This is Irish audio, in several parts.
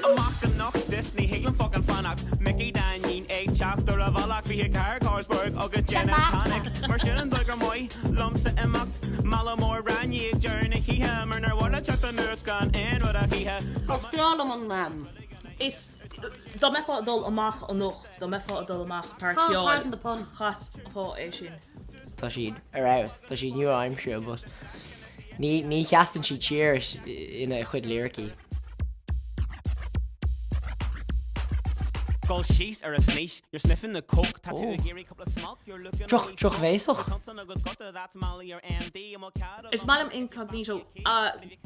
Amach noch Disney higlan fucking fanach Mickey Danin egg chapter of Alak fi car Carsburg agus gin and tonic Mar sin dugger moi lumsa imacht Malamore Ranye journey he hammer nor what a chuck the nurse gone in what a he ha Als piano man Is dat me fá dul amach an nocht dat me fá dul amach Pardon the pun. gas fá é sin. Tá siad arás Tá siad nua aimimsú but ní cheasan si cheers ina chud lyricí. Gol she's or a sneeze you're sniffing the coke tattoo geary couple of smoke you're looking Troch bhéisoch. that's Molly or MD and Is malum incognito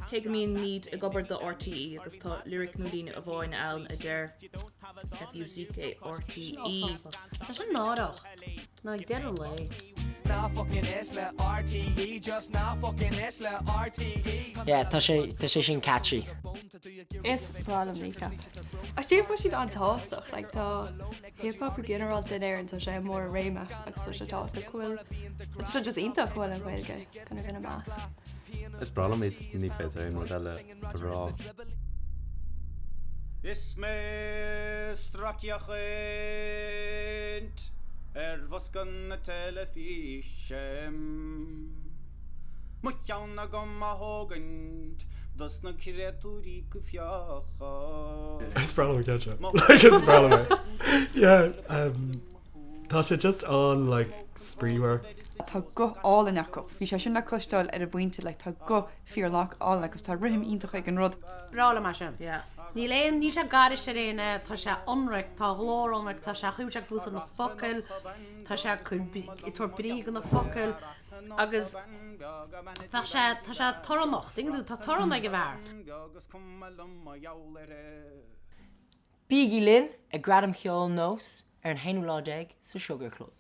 ke mi need a gobar de RTE agus tá lyric nudín a bháin an a der FUCK RTE. Dat is een nodig. Nou, ik deed er lei. Now fucking Isla RTE, just now fucking Isla RTE. Yeah, tá sé sin catchy. Is problem Rika. As tú bu siad an táach le tá hip-hop general in air an tá sé mór réime agus tá sé táta cool. It's just ínta cool an bhilge gona gona más. Is problem is ní fé modelle rá. Is me strakjachent was gan na telefisem Moet jou na gomma hogend Das na kreaturí go fiacha It's problem catch like it's problem. Yeah, tá sé just on like spreewer. Tá go all in acop. Bhí sé sin na costáil ar a buinte le tá go fearlach all agus tá rim ítach ag an rud. Brala mar sin. Yeah. Ní léon ní sé garis sé réine tá sé onraic tá glór onraic tá sé chuúteach bús an na focail tá sé tor bríg an na focail agus tá sé tornacht ding tá torna go bhar. Bígí linn a gradam cheol nós ar an héanú ládeag sa Sugar Club.